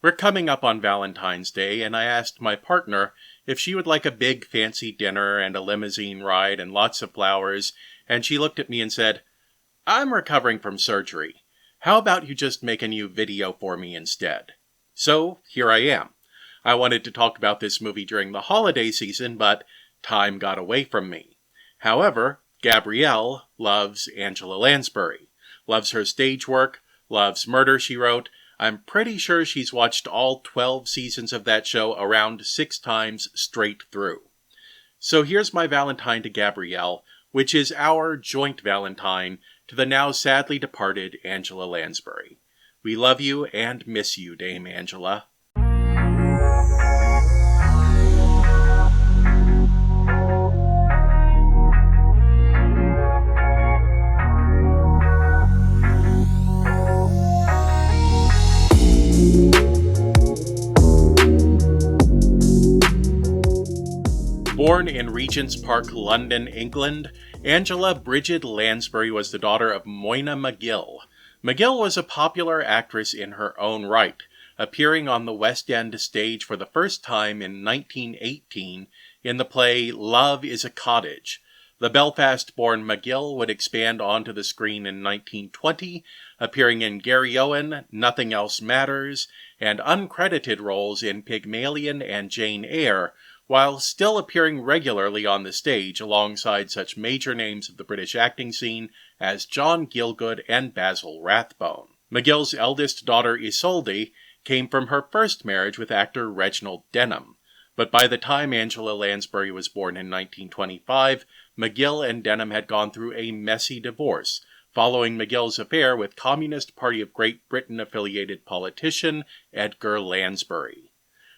We're coming up on Valentine's Day, and I asked my partner if she would like a big fancy dinner and a limousine ride and lots of flowers, and she looked at me and said, "I'm recovering from surgery. How about you just make a new video for me instead?" So, here I am. I wanted to talk about this movie during the holiday season, but time got away from me. However, Gabrielle loves Angela Lansbury, loves her stage work, loves Murder, She Wrote. I'm pretty sure she's watched all 12 seasons of that show around 6 times straight through. So here's my Valentine to Gabrielle, which is our joint Valentine to the now sadly departed Angela Lansbury. We love you and miss you, Dame Angela. Born in Regent's Park, London, England, Angela Bridget Lansbury was the daughter of Moyna McGill. McGill was a popular actress in her own right, appearing on the West End stage for the first time in 1918 in the play Love is a Cottage. The Belfast-born McGill would expand onto the screen in 1920, appearing in Gary Owen, Nothing Else Matters, and uncredited roles in Pygmalion and Jane Eyre, while still appearing regularly on the stage alongside such major names of the British acting scene as John Gielgud and Basil Rathbone. McGill's eldest daughter Isolde came from her first marriage with actor Reginald Denham, but by the time Angela Lansbury was born in 1925, McGill and Denham had gone through a messy divorce, following McGill's affair with Communist Party of Great Britain-affiliated politician Edgar Lansbury.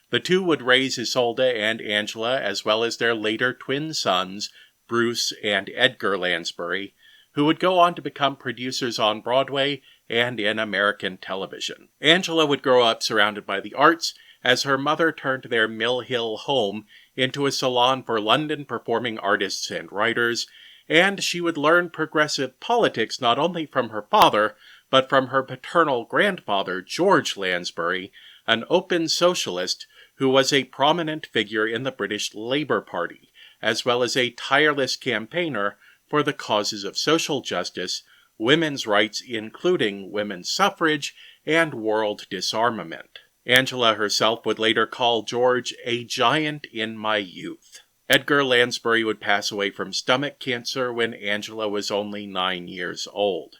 The two would raise Isolde and Angela, as well as their later twin sons, Bruce and Edgar Lansbury, who would go on to become producers on Broadway and in American television. Angela would grow up surrounded by the arts, as her mother turned their Mill Hill home into a salon for London performing artists and writers, and she would learn progressive politics not only from her father, but from her paternal grandfather, George Lansbury, an open socialist who was a prominent figure in the British Labour Party, as well as a tireless campaigner for the causes of social justice, women's rights including women's suffrage, and world disarmament. Angela herself would later call George a giant in my youth. Edgar Lansbury would pass away from stomach cancer when Angela was only 9 years old.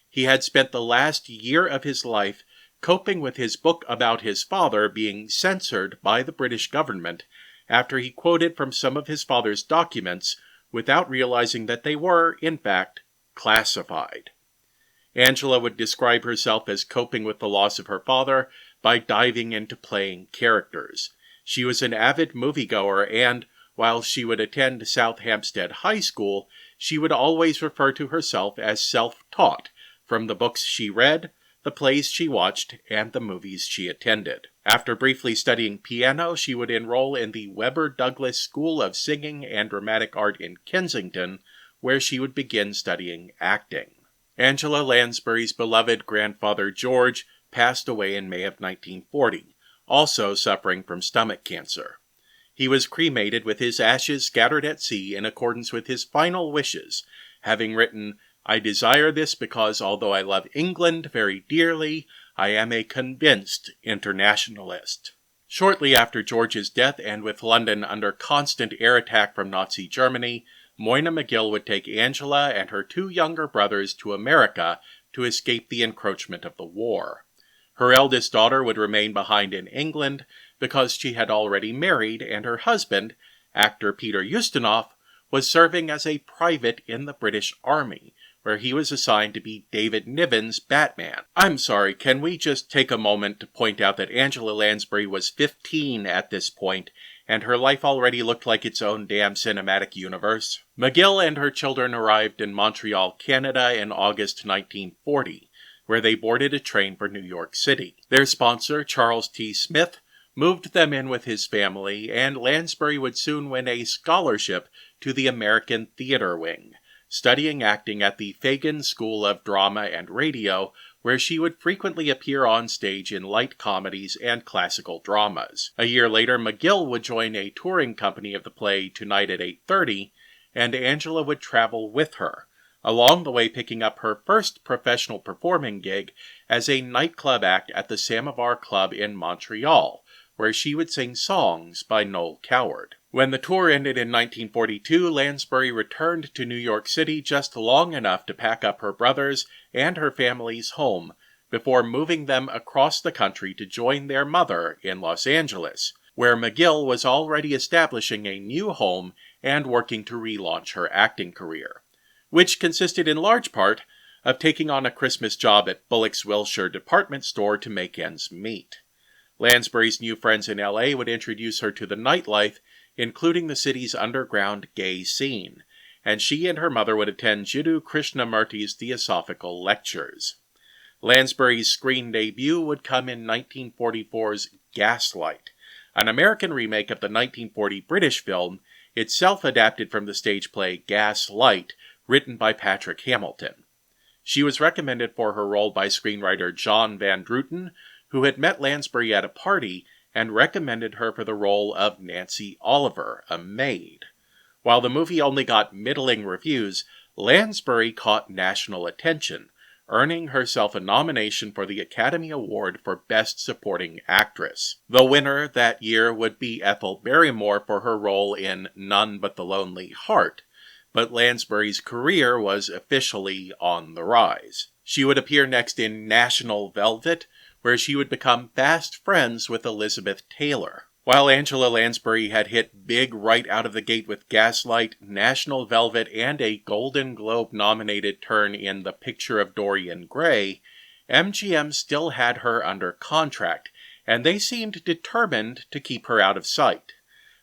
He had spent the last year of his life coping with his book about his father being censored by the British government after he quoted from some of his father's documents without realizing that they were, in fact, classified. Angela would describe herself as coping with the loss of her father by diving into playing characters. She was an avid moviegoer and, while she would attend South Hampstead High School, she would always refer to herself as self-taught from the books she read, the plays she watched, and the movies she attended. After briefly studying piano, she would enroll in the Webber Douglas School of Singing and Dramatic Art in Kensington, where she would begin studying acting. Angela Lansbury's beloved grandfather George passed away in May of 1940, also suffering from stomach cancer. He was cremated with his ashes scattered at sea in accordance with his final wishes, having written, "I desire this because although I love England very dearly, I am a convinced internationalist." Shortly after George's death and with London under constant air attack from Nazi Germany, Moyna McGill would take Angela and her 2 younger brothers to America to escape the encroachment of the war. Her eldest daughter would remain behind in England because she had already married and her husband, actor Peter Ustinov, was serving as a private in the British Army, where he was assigned to be David Niven's Batman. I'm sorry, can we just take a moment to point out that Angela Lansbury was 15 at this point, and her life already looked like its own damn cinematic universe? McGill and her children arrived in Montreal, Canada in August 1940, where they boarded a train for New York City. Their sponsor, Charles T. Smith, moved them in with his family, and Lansbury would soon win a scholarship to the American Theater Wing, studying acting at the Fagan School of Drama and Radio, where she would frequently appear on stage in light comedies and classical dramas. A year later, McGill would join a touring company of the play Tonight at 8:30, and Angela would travel with her, along the way picking up her first professional performing gig as a nightclub act at the Samovar Club in Montreal, where she would sing songs by Noel Coward. When the tour ended in 1942, Lansbury returned to New York City just long enough to pack up her brother's and her family's home before moving them across the country to join their mother in Los Angeles, where McGill was already establishing a new home and working to relaunch her acting career, which consisted in large part of taking on a Christmas job at Bullock's Wilshire department store to make ends meet. Lansbury's new friends in L.A. would introduce her to the nightlife, including the city's underground gay scene, and she and her mother would attend Jiddu Krishnamurti's Theosophical lectures. Lansbury's screen debut would come in 1944's Gaslight, an American remake of the 1940 British film, itself adapted from the stage play Gaslight, written by Patrick Hamilton. She was recommended for her role by screenwriter John Van Druten, who had met Lansbury at a party and recommended her for the role of Nancy Oliver, a maid. While the movie only got middling reviews, Lansbury caught national attention, earning herself a nomination for the Academy Award for Best Supporting Actress. The winner that year would be Ethel Barrymore for her role in None But the Lonely Heart, but Lansbury's career was officially on the rise. She would appear next in National Velvet, where she would become fast friends with Elizabeth Taylor. While Angela Lansbury had hit big right out of the gate with Gaslight, National Velvet, and a Golden Globe-nominated turn in The Picture of Dorian Gray, MGM still had her under contract, and they seemed determined to keep her out of sight.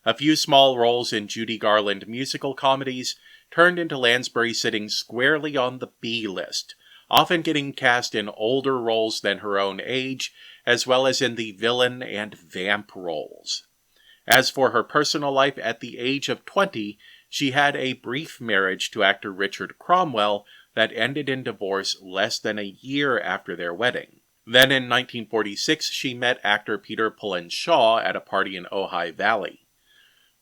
A few small roles in Judy Garland musical comedies turned into Lansbury sitting squarely on the B list, often getting cast in older roles than her own age, as well as in the villain and vamp roles. As for her personal life, at the age of 20, she had a brief marriage to actor Richard Cromwell that ended in divorce less than a year after their wedding. Then in 1946, she met actor Peter Pullen Shaw at a party in Ojai Valley.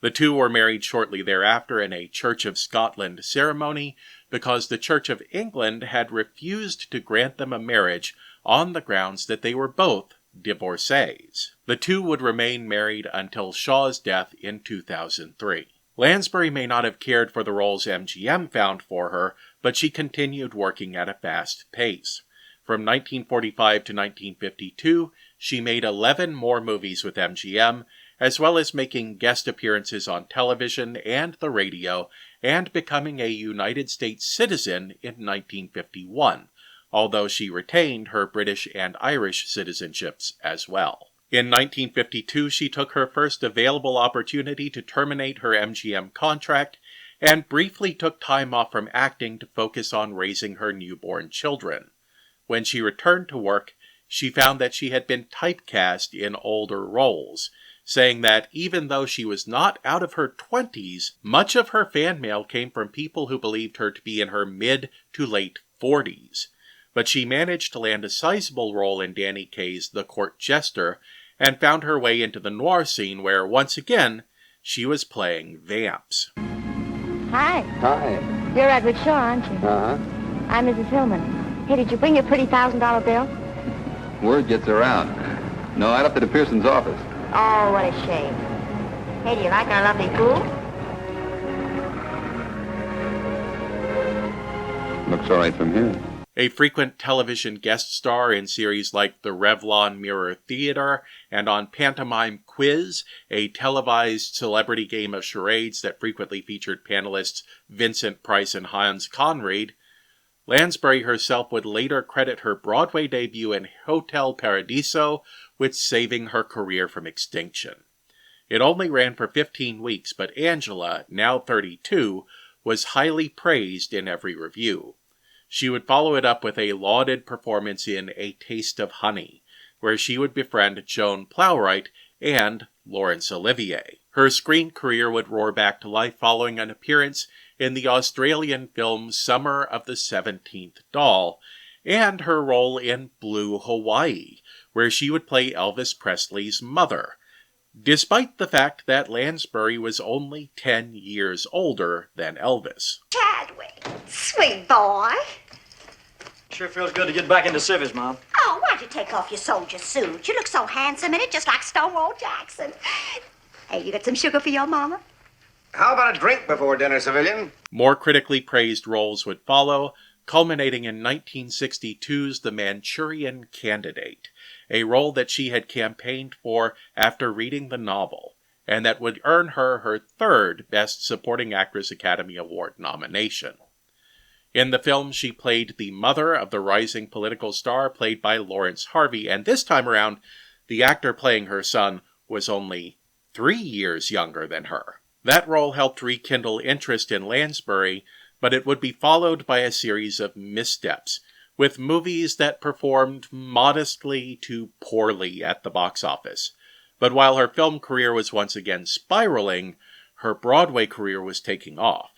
The two were married shortly thereafter in a Church of Scotland ceremony because the Church of England had refused to grant them a marriage on the grounds that they were both divorcees. The two would remain married until Shaw's death in 2003. Lansbury may not have cared for the roles MGM found for her, but she continued working at a fast pace. From 1945 to 1952, she made 11 more movies with MGM, as well as making guest appearances on television and the radio, and becoming a United States citizen in 1951, although she retained her British and Irish citizenships as well. In 1952, she took her first available opportunity to terminate her MGM contract, and briefly took time off from acting to focus on raising her newborn children. When she returned to work, she found that she had been typecast in older roles, saying that even though she was not out of her 20s, much of her fan mail came from people who believed her to be in her mid to late 40s. But she managed to land a sizable role in Danny Kaye's The Court Jester, and found her way into the noir scene where, once again, she was playing vamps. Hi. Hi. You're Edward Shaw, aren't you? Uh-huh. I'm Mrs. Hillman. Hey, did you bring your pretty $1,000 bill? Word gets around. No, I left it at Pearson's office. Oh, what a shame. Hey, do you like our lovely pool? Looks all right from here. A frequent television guest star in series like the Revlon Mirror Theater and on Pantomime Quiz, a televised celebrity game of charades that frequently featured panelists Vincent Price and Hans Conried, Lansbury herself would later credit her Broadway debut in Hotel Paradiso with saving her career from extinction. It only ran for 15 weeks, but Angela, now 32, was highly praised in every review. She would follow it up with a lauded performance in A Taste of Honey, where she would befriend Joan Plowright and Laurence Olivier. Her screen career would roar back to life following an appearance in the Australian film Summer of the 17th Doll, and her role in Blue Hawaii, where she would play Elvis Presley's mother, despite the fact that Lansbury was only 10 years older than Elvis. Chadwick, sweet boy. Sure feels good to get back into service, Mom. Oh, why'd you take off your soldier suit? You look so handsome in it, just like Stonewall Jackson. Hey, you got some sugar for your mama? How about a drink before dinner, civilian? More critically praised roles would follow, culminating in 1962's The Manchurian Candidate, a role that she had campaigned for after reading the novel, and that would earn her her third Best Supporting Actress Academy Award nomination. In the film, she played the mother of the rising political star played by Lawrence Harvey, and this time around, the actor playing her son was only 3 years younger than her. That role helped rekindle interest in Lansbury, but it would be followed by a series of missteps, with movies that performed modestly to poorly at the box office. But while her film career was once again spiraling, her Broadway career was taking off.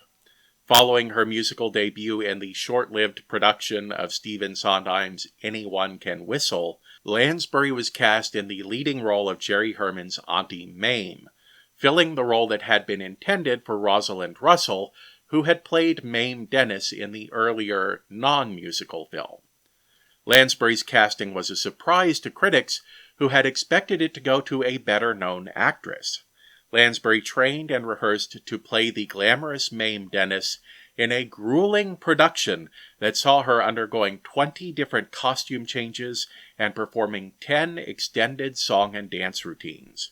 Following her musical debut in the short-lived production of Stephen Sondheim's Anyone Can Whistle, Lansbury was cast in the leading role of Jerry Herman's Auntie Mame, filling the role that had been intended for Rosalind Russell, who had played Mame Dennis in the earlier non-musical film. Lansbury's casting was a surprise to critics who had expected it to go to a better-known actress. Lansbury trained and rehearsed to play the glamorous Mame Dennis in a grueling production that saw her undergoing 20 different costume changes and performing 10 extended song and dance routines.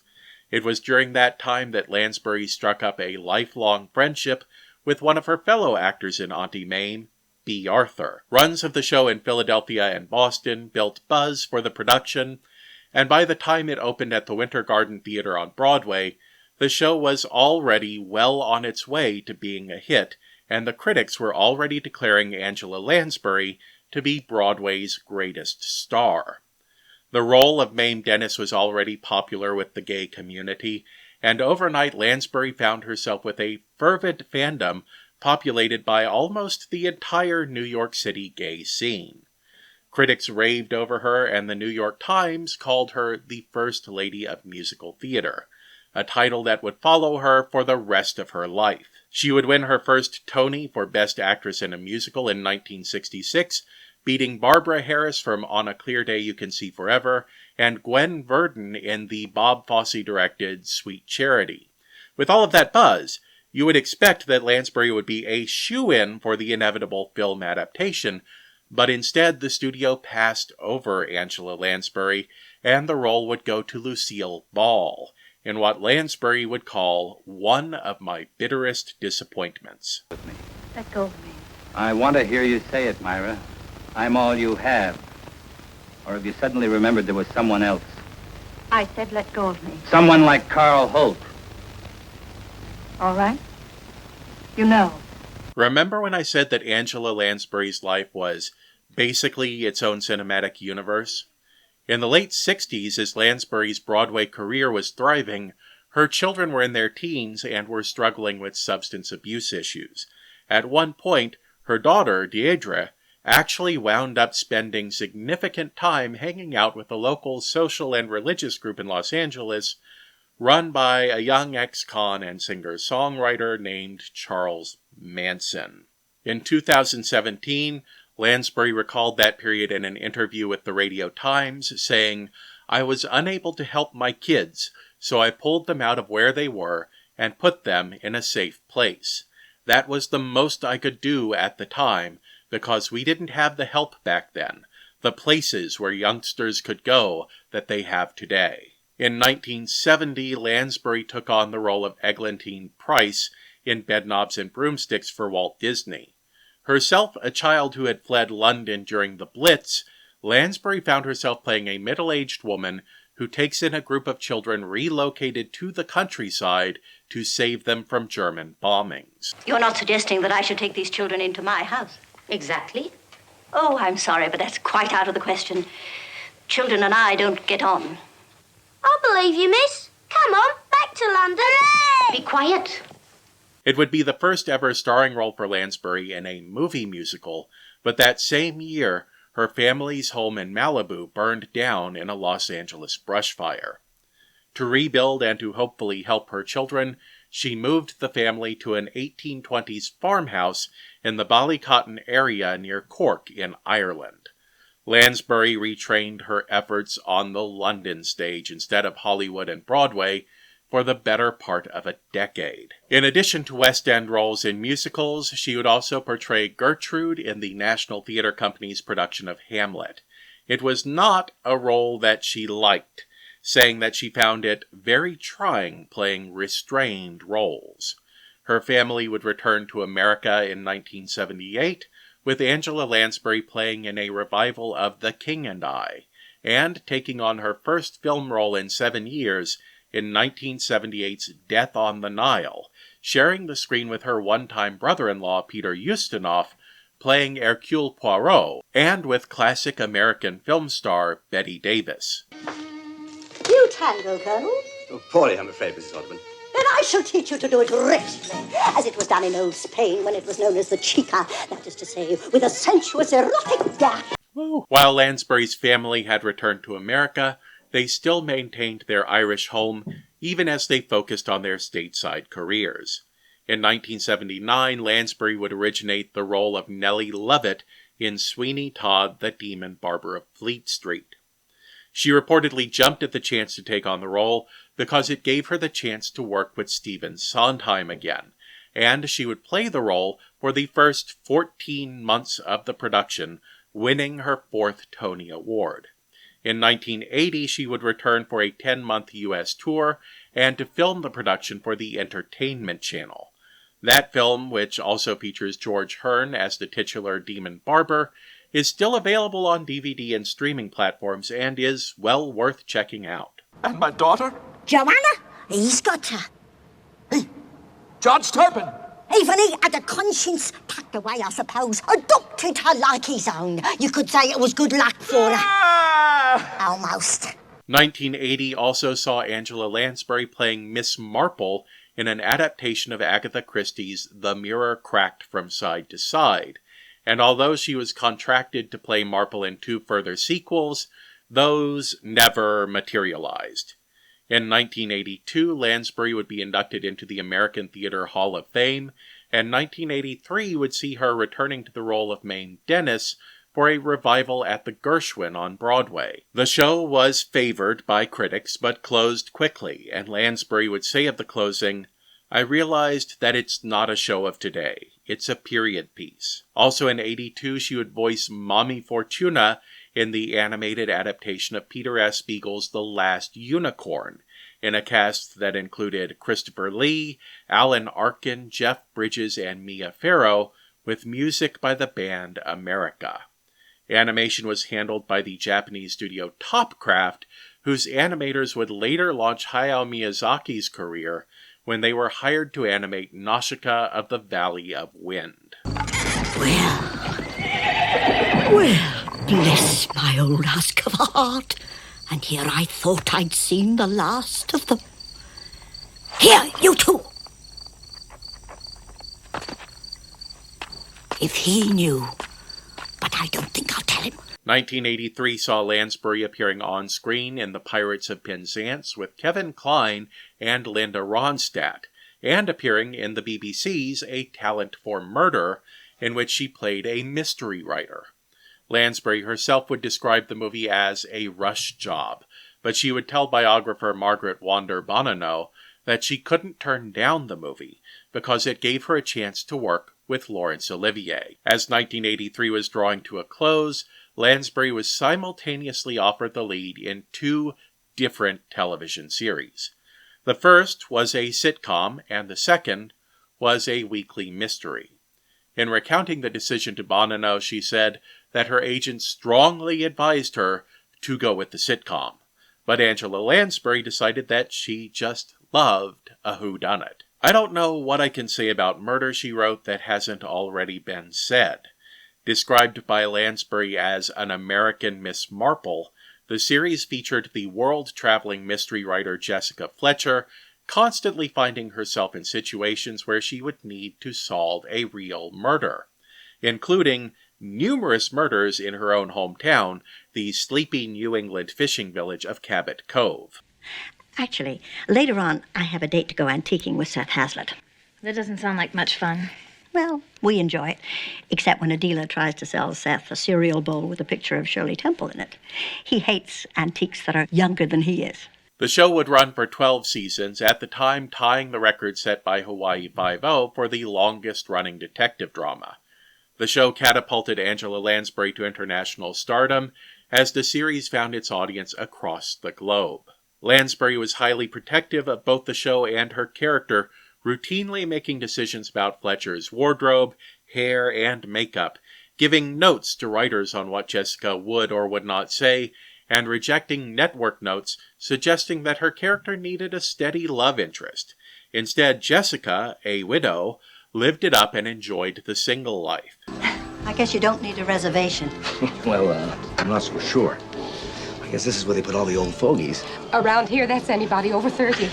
It was during that time that Lansbury struck up a lifelong friendship with one of her fellow actors in Auntie Mame, B. Arthur. Runs of the show in Philadelphia and Boston built buzz for the production, and by the time it opened at the Winter Garden Theater on Broadway, the show was already well on its way to being a hit, and the critics were already declaring Angela Lansbury to be Broadway's greatest star. The role of Mame Dennis was already popular with the gay community, and overnight Lansbury found herself with a fervent fandom populated by almost the entire New York City gay scene. Critics raved over her, and the New York Times called her the First Lady of Musical Theater, a title that would follow her for the rest of her life. She would win her first Tony for Best Actress in a Musical in 1966, beating Barbara Harris from On a Clear Day You Can See Forever, and Gwen Verdon in the Bob Fosse-directed Sweet Charity. With all of that buzz, you would expect that Lansbury would be a shoo-in for the inevitable film adaptation, but instead the studio passed over Angela Lansbury, and the role would go to Lucille Ball, in what Lansbury would call one of my bitterest disappointments. Let go of me. I want to hear you say it, Myra. I'm all you have. Or have you suddenly remembered there was someone else? I said let go of me. Someone like Carl Holt. All right? You know. Remember when I said that Angela Lansbury's life was basically its own cinematic universe? In the late 60s, as Lansbury's Broadway career was thriving, her children were in their teens and were struggling with substance abuse issues. At one point, her daughter, Deirdre, actually wound up spending significant time hanging out with a local social and religious group in Los Angeles, run by a young ex-con and singer-songwriter named Charles Manson. In 2017, Lansbury recalled that period in an interview with the Radio Times, saying, "I was unable to help my kids, so I pulled them out of where they were and put them in a safe place. That was the most I could do at the time, because we didn't have the help back then, the places where youngsters could go that they have today." In 1970, Lansbury took on the role of Eglantine Price in Bedknobs and Broomsticks for Walt Disney. Herself a child who had fled London during the Blitz, Lansbury found herself playing a middle-aged woman who takes in a group of children relocated to the countryside to save them from German bombings. You're not suggesting that I should take these children into my house? Exactly. Oh, I'm sorry, but that's quite out of the question. Children and I don't get on. I believe you, miss. Come on, back to London. Hooray! Be quiet. It would be the first ever starring role for Lansbury in a movie musical, but that same year, her family's home in Malibu burned down in a Los Angeles brush fire. To rebuild and to hopefully help her children, she moved the family to an 1820s farmhouse in the Ballycotton area near Cork in Ireland. Lansbury retrained her efforts on the London stage instead of Hollywood and Broadway for the better part of a decade. In addition to West End roles in musicals, she would also portray Gertrude in the National Theatre Company's production of Hamlet. It was not a role that she liked, saying that she found it very trying playing restrained roles. Her family would return to America in 1978, with Angela Lansbury playing in a revival of The King and I, and taking on her first film role in 7 years in 1978's Death on the Nile, sharing the screen with her one-time brother-in-law Peter Ustinov, playing Hercule Poirot, and with classic American film star Bette Davis. You tango, Colonel? Oh, poorly, I'm afraid, Mrs. Ottoman. Then I shall teach you to do it richly, as it was done in old Spain when it was known as the chica, that is to say, with a sensuous erotic dash. While Lansbury's family had returned to America, they still maintained their Irish home, even as they focused on their stateside careers. In 1979, Lansbury would originate the role of Nellie Lovett in Sweeney Todd, the Demon Barber of Fleet Street. She reportedly jumped at the chance to take on the role because it gave her the chance to work with Stephen Sondheim again, and she would play the role for the first 14 months of the production, winning her 4th Tony Award. In 1980, she would return for a 10-month U.S. tour and to film the production for the Entertainment Channel. That film, which also features George Hearn as the titular Demon Barber, is still available on DVD and streaming platforms and is well worth checking out. And my daughter? Joanna, he's got her. Judge Turpin! Even he had a conscience tucked away, I suppose. Adopted her like his own. You could say it was good luck for her. Almost. 1980 also saw Angela Lansbury playing Miss Marple in an adaptation of Agatha Christie's The Mirror Cracked from Side to Side, and although she was contracted to play Marple in 2 further sequels, those never materialized. In 1982, Lansbury would be inducted into the American Theatre Hall of Fame, and 1983 would see her returning to the role of Mame Dennis for a revival at the Gershwin on Broadway. The show was favored by critics, but closed quickly, and Lansbury would say of the closing, "I realized that it's not a show of today. It's a period piece." Also in 82, she would voice Mommy Fortuna in the animated adaptation of Peter S. Beagle's The Last Unicorn, in a cast that included Christopher Lee, Alan Arkin, Jeff Bridges, and Mia Farrow, with music by the band America. Animation was handled by the Japanese studio Topcraft, whose animators would later launch Hayao Miyazaki's career when they were hired to animate Nausicaa of the Valley of Wind. Well, bless my old husk of a heart. And here I thought I'd seen the last of them. Here, you two! If he knew, but I don't think I'll tell him. 1983 saw Lansbury appearing on screen in The Pirates of Penzance with Kevin Kline and Linda Ronstadt, and appearing in the BBC's A Talent for Murder, in which she played a mystery writer. Lansbury herself would describe the movie as a rush job, but she would tell biographer Margaret Wander Bonanno that she couldn't turn down the movie because it gave her a chance to work with Laurence Olivier. As 1983 was drawing to a close, Lansbury was simultaneously offered the lead in 2 different television series. The first was a sitcom, and the second was a weekly mystery. In recounting the decision to Bonanno, she said that her agent strongly advised her to go with the sitcom, but Angela Lansbury decided that she just loved a whodunit. "I don't know what I can say about Murder, she wrote, that hasn't already been said." Described by Lansbury as an American Miss Marple, the series featured the world-traveling mystery writer Jessica Fletcher, constantly finding herself in situations where she would need to solve a real murder, including numerous murders in her own hometown, the sleepy New England fishing village of Cabot Cove. Actually, later on, I have a date to go antiquing with Seth Hazlitt. That doesn't sound like much fun. Well, we enjoy it, except when a dealer tries to sell Seth a cereal bowl with a picture of Shirley Temple in it. He hates antiques that are younger than he is. The show would run for 12 seasons, at the time tying the record set by Hawaii Five-0 for the longest-running detective drama. The show catapulted Angela Lansbury to international stardom as the series found its audience across the globe. Lansbury was highly protective of both the show and her character, routinely making decisions about Fletcher's wardrobe, hair, and makeup, giving notes to writers on what Jessica would or would not say, and rejecting network notes suggesting that her character needed a steady love interest. Instead, Jessica, a widow, lived it up and enjoyed the single life. I guess you don't need a reservation. Well, I'm not so sure. I guess this is where they put all the old fogies. Around here, that's anybody over 30.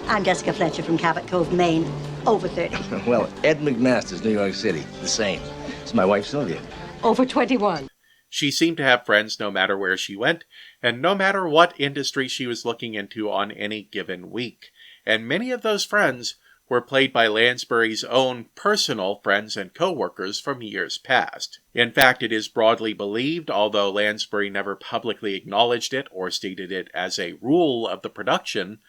I'm Jessica Fletcher from Cabot Cove, Maine. Over 30. Well, Ed McMaster's New York City. The same. It's my wife, Sylvia. Over 21. She seemed to have friends no matter where she went, and no matter what industry she was looking into on any given week. And many of those friends were played by Lansbury's own personal friends and co-workers from years past. In fact, it is broadly believed, although Lansbury never publicly acknowledged it or stated it as a rule of the production,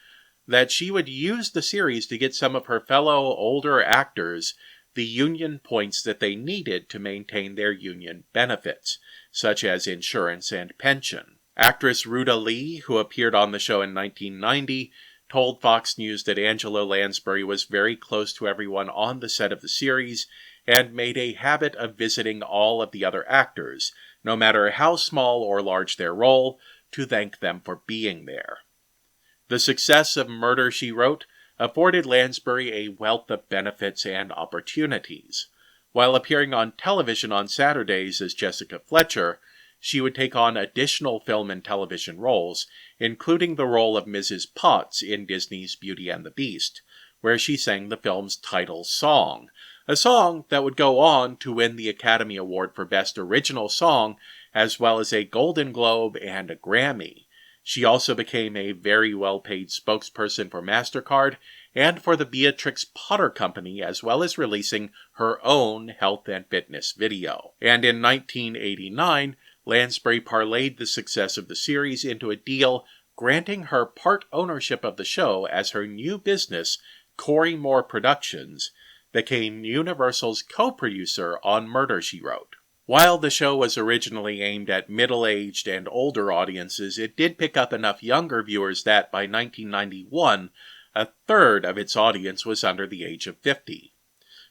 that she would use the series to get some of her fellow older actors the union points that they needed to maintain their union benefits, such as insurance and pension. Actress Ruta Lee, who appeared on the show in 1990, told Fox News that Angela Lansbury was very close to everyone on the set of the series and made a habit of visiting all of the other actors, no matter how small or large their role, to thank them for being there. The success of Murder, She Wrote afforded Lansbury a wealth of benefits and opportunities. While appearing on television on Saturdays as Jessica Fletcher, she would take on additional film and television roles, including the role of Mrs. Potts in Disney's Beauty and the Beast, where she sang the film's title song, a song that would go on to win the Academy Award for Best Original Song, as well as a Golden Globe and a Grammy. She also became a very well-paid spokesperson for MasterCard and for the Beatrix Potter Company, as well as releasing her own health and fitness video. And in 1989, Lansbury parlayed the success of the series into a deal granting her part ownership of the show as her new business, Corey Moore Productions, became Universal's co-producer on Murder, She Wrote. While the show was originally aimed at middle-aged and older audiences, it did pick up enough younger viewers that, by 1991, a third of its audience was under the age of 50.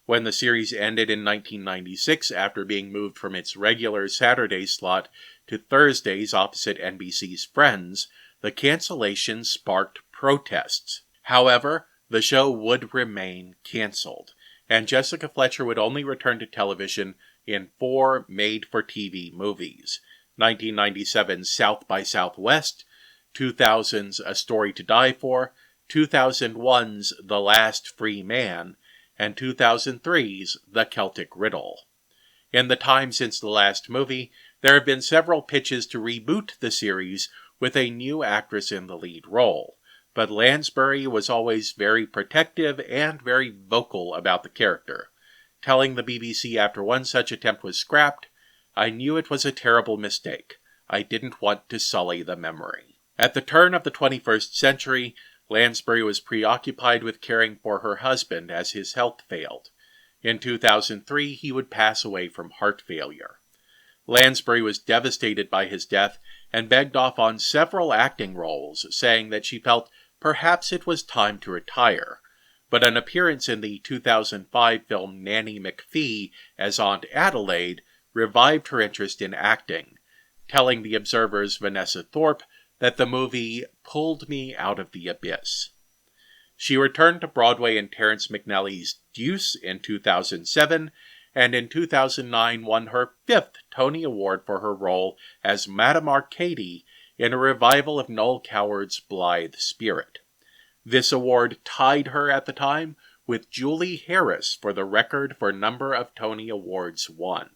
When the series ended in 1996 after being moved from its regular Saturday slot to Thursdays opposite NBC's Friends, the cancellation sparked protests. However, the show would remain canceled, and Jessica Fletcher would only return to television in 4 made-for-TV movies: 1997's South by Southwest, 2000's A Story to Die For, 2001's The Last Free Man, and 2003's The Celtic Riddle. In the time since the last movie, there have been several pitches to reboot the series with a new actress in the lead role, but Lansbury was always very protective and very vocal about the character, telling the BBC after one such attempt was scrapped, "I knew it was a terrible mistake. I didn't want to sully the memory." At the turn of the 21st century, Lansbury was preoccupied with caring for her husband as his health failed. In 2003, he would pass away from heart failure. Lansbury was devastated by his death and begged off on several acting roles, saying that she felt perhaps it was time to retire. But an appearance in the 2005 film Nanny McPhee as Aunt Adelaide revived her interest in acting, telling The Observer's Vanessa Thorpe that the movie pulled me out of the abyss. She returned to Broadway in Terrence McNally's Deuce in 2007, and in 2009 won her 5th Tony Award for her role as Madame Arcady in a revival of Noel Coward's Blithe Spirit. This award tied her at the time with Julie Harris for the record for number of Tony Awards won.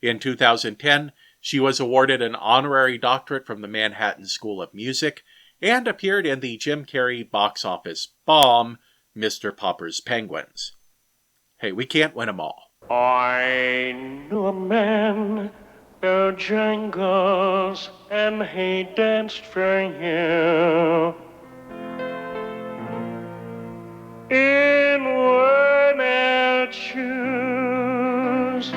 In 2010, she was awarded an honorary doctorate from the Manhattan School of Music and appeared in the Jim Carrey box office bomb, Mr. Popper's Penguins. Hey, we can't win them all. I knew a man, Bojangles, and he danced for you in worn-out shoes.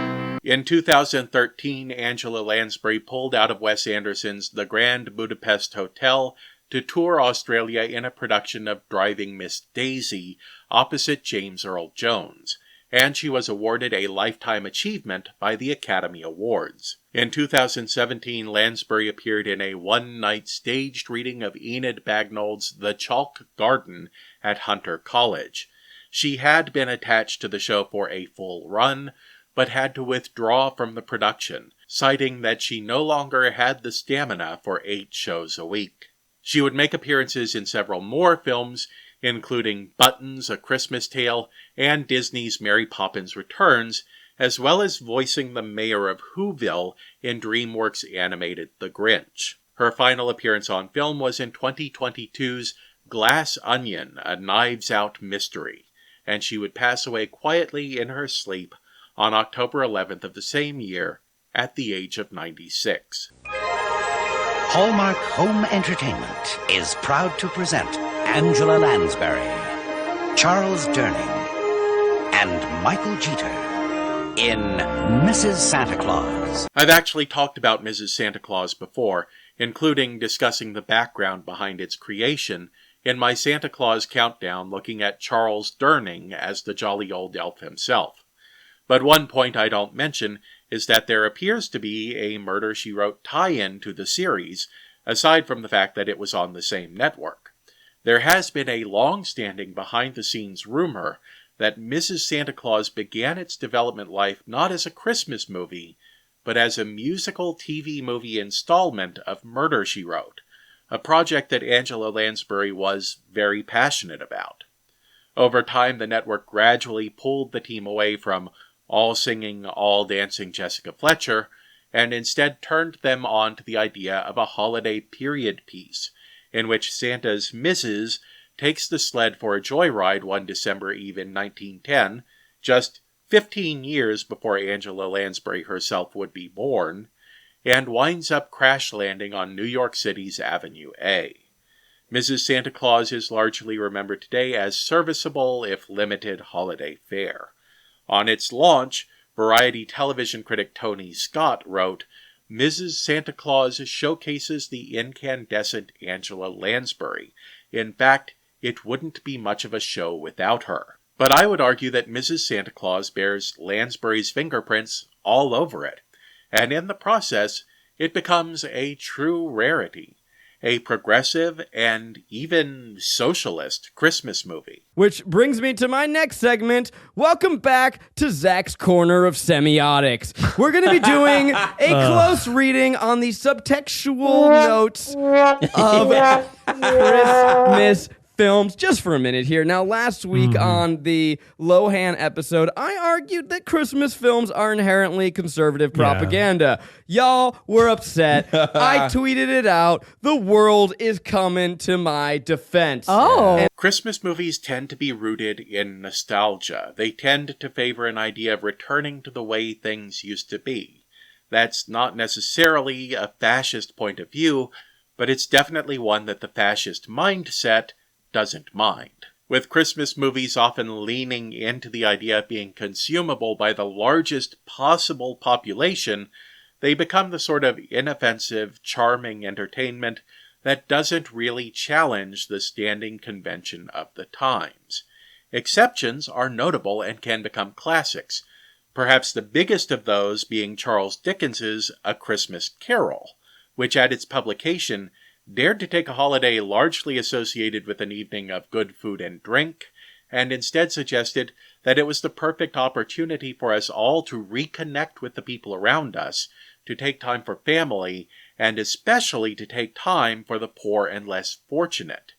In 2013, Angela Lansbury pulled out of Wes Anderson's The Grand Budapest Hotel to tour Australia in a production of Driving Miss Daisy opposite James Earl Jones, and she was awarded a Lifetime Achievement by the Academy Awards. In 2017, Lansbury appeared in a one-night staged reading of Enid Bagnold's The Chalk Garden at Hunter College. She had been attached to the show for a full run, but had to withdraw from the production, citing that she no longer had the stamina for 8 shows a week. She would make appearances in several more films, including Buttons, A Christmas Tale, and Disney's Mary Poppins Returns, as well as voicing the mayor of Whoville in DreamWorks' animated The Grinch. Her final appearance on film was in 2022's Glass Onion, A Knives Out Mystery, and she would pass away quietly in her sleep on October 11th of the same year at the age of 96. Hallmark Home Entertainment is proud to present Angela Lansbury, Charles Durning, and Michael Jeter in Mrs. Santa Claus. I've actually talked about Mrs. Santa Claus before, including discussing the background behind its creation in my Santa Claus Countdown looking at Charles Durning as the jolly old elf himself. But one point I don't mention is that there appears to be a Murder, She Wrote tie-in to the series, aside from the fact that it was on the same network. There has been a long-standing behind-the-scenes rumor that Mrs. Santa Claus began its development life not as a Christmas movie, but as a musical TV movie installment of Murder, She Wrote, a project that Angela Lansbury was very passionate about. Over time, the network gradually pulled the team away from all-singing, all-dancing Jessica Fletcher, and instead turned them on to the idea of a holiday period piece, in which Santa's Mrs. takes the sled for a joyride one December Eve in 1910, just 15 years before Angela Lansbury herself would be born, and winds up crash-landing on New York City's Avenue A. Mrs. Santa Claus is largely remembered today as serviceable, if limited, holiday fare. On its launch, Variety television critic Tony Scott wrote, "Mrs. Santa Claus showcases the incandescent Angela Lansbury. In fact, it wouldn't be much of a show without her." But I would argue that Mrs. Santa Claus bears Lansbury's fingerprints all over it, and in the process, it becomes a true rarity. A progressive and even socialist Christmas movie. Which brings me to my next segment. Welcome back to Zach's Corner of Semiotics. We're going to be doing a close reading on the subtextual notes of Christmas films, just for a minute here. Now, last week on the Lohan episode, I argued that Christmas films are inherently conservative propaganda. Y'all were upset. I tweeted it out. The world is coming to my defense. Christmas movies tend to be rooted in nostalgia. They tend to favor an idea of returning to the way things used to be. That's not necessarily a fascist point of view, but it's definitely one that the fascist mindset doesn't mind. With Christmas movies often leaning into the idea of being consumable by the largest possible population, they become the sort of inoffensive, charming entertainment that doesn't really challenge the standing convention of the times. Exceptions are notable and can become classics, perhaps the biggest of those being Charles Dickens's A Christmas Carol, which at its publication dared to take a holiday largely associated with an evening of good food and drink, and instead suggested that it was the perfect opportunity for us all to reconnect with the people around us, to take time for family, and especially to take time for the poor and less fortunate.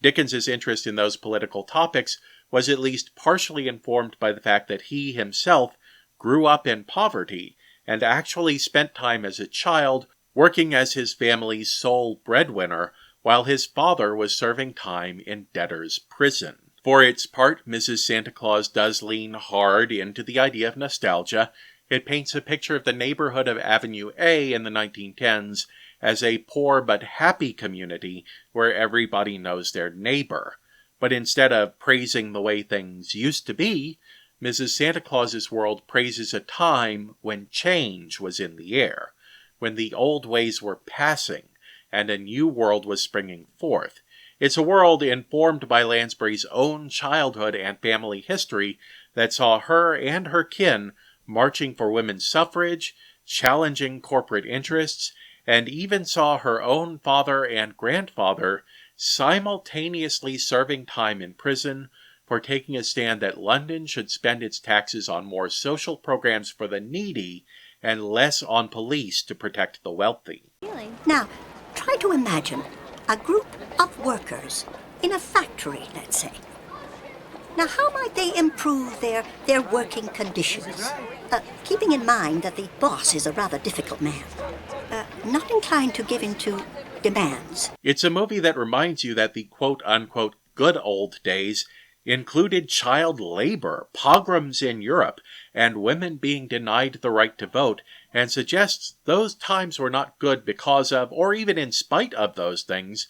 Dickens's interest in those political topics was at least partially informed by the fact that he himself grew up in poverty and actually spent time as a child working as his family's sole breadwinner while his father was serving time in debtor's prison. For its part, Mrs. Santa Claus does lean hard into the idea of nostalgia. It paints a picture of the neighborhood of Avenue A in the 1910s as a poor but happy community where everybody knows their neighbor. But instead of praising the way things used to be, Mrs. Santa Claus's world praises a time when change was in the air, when the old ways were passing and a new world was springing forth. It's a world informed by Lansbury's own childhood and family history that saw her and her kin marching for women's suffrage, challenging corporate interests, and even saw her own father and grandfather simultaneously serving time in prison for taking a stand that London should spend its taxes on more social programs for the needy and less on police to protect the wealthy. Now, try to imagine a group of workers in a factory, let's say. Now, how might they improve their working conditions? Keeping in mind that the boss is a rather difficult man, not inclined to give in to demands. It's a movie that reminds you that the quote-unquote good old days included child labor, pogroms in Europe, and women being denied the right to vote, and suggests those times were not good because of, or even in spite of those things,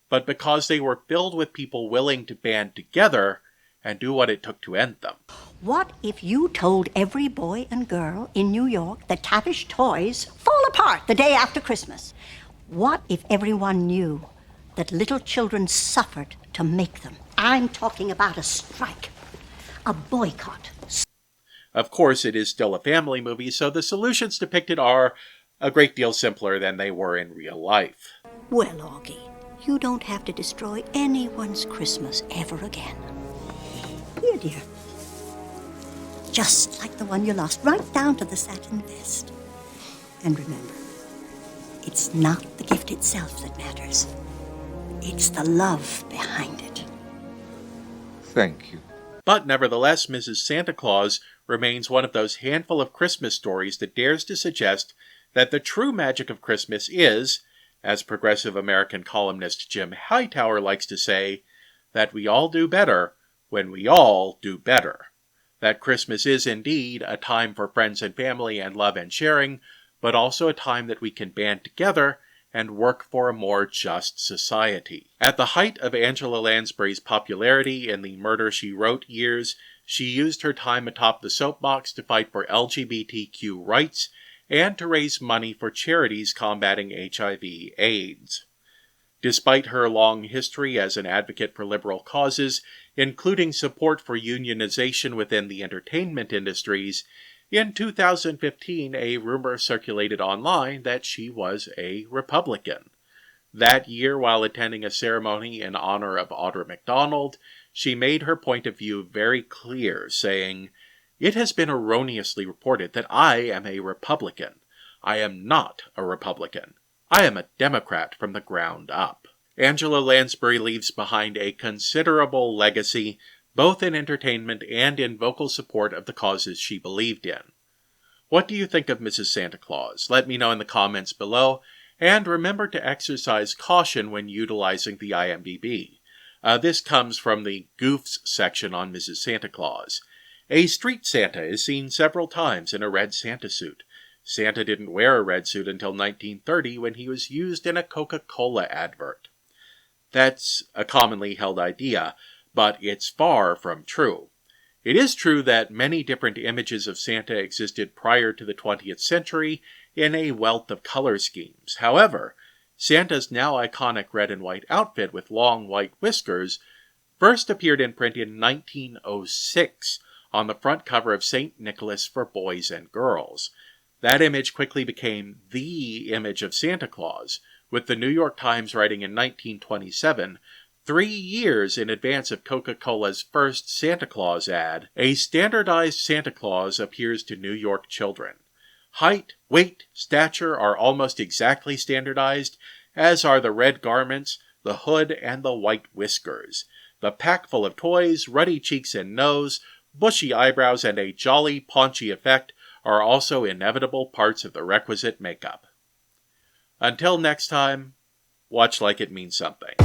but because they were filled with people willing to band together and do what it took to end them. What if you told every boy and girl in New York that tavish toys fall apart the day after Christmas? What if everyone knew that little children suffered to make them? I'm talking about a strike, a boycott. Of course, it is still a family movie, so the solutions depicted are a great deal simpler than they were in real life. Well, Augie, you don't have to destroy anyone's Christmas ever again. Here, dear. Just like the one you lost, right down to the satin vest. And remember, it's not the gift itself that matters. It's the love behind it. Thank you. But nevertheless, Mrs. Santa Claus remains one of those handful of Christmas stories that dares to suggest that the true magic of Christmas is, as progressive American columnist Jim Hightower likes to say, that we all do better when we all do better. That Christmas is indeed a time for friends and family and love and sharing, but also a time that we can band together and work for a more just society. At the height of Angela Lansbury's popularity in the Murder, She Wrote years, she used her time atop the soapbox to fight for LGBTQ rights and to raise money for charities combating HIV/AIDS. Despite her long history as an advocate for liberal causes, including support for unionization within the entertainment industries, in 2015 a rumor circulated online that she was a Republican. That year, while attending a ceremony in honor of Audra McDonald, she made her point of view very clear, saying, "It has been erroneously reported that I am a Republican. I am not a Republican. I am a Democrat from the ground up." Angela Lansbury leaves behind a considerable legacy, both in entertainment and in vocal support of the causes she believed in. What do you think of Mrs. Santa Claus? Let me know in the comments below, and remember to exercise caution when utilizing the IMDb. This comes from the Goofs section on Mrs. Santa Claus. A street Santa is seen several times in a red Santa suit. Santa didn't wear a red suit until 1930 when he was used in a Coca-Cola advert. That's a commonly held idea, but it's far from true. It is true that many different images of Santa existed prior to the 20th century in a wealth of color schemes. However, Santa's now iconic red and white outfit with long white whiskers first appeared in print in 1906 on the front cover of St. Nicholas for Boys and Girls. That image quickly became the image of Santa Claus, with the New York Times writing in 1927, 3 years in advance of Coca-Cola's first Santa Claus ad, "A standardized Santa Claus appears to New York children. Height, weight, stature are almost exactly standardized, as are the red garments, the hood, and the white whiskers. The pack full of toys, ruddy cheeks and nose, bushy eyebrows, and a jolly, paunchy effect are also inevitable parts of the requisite makeup. Until next time, watch like it means something.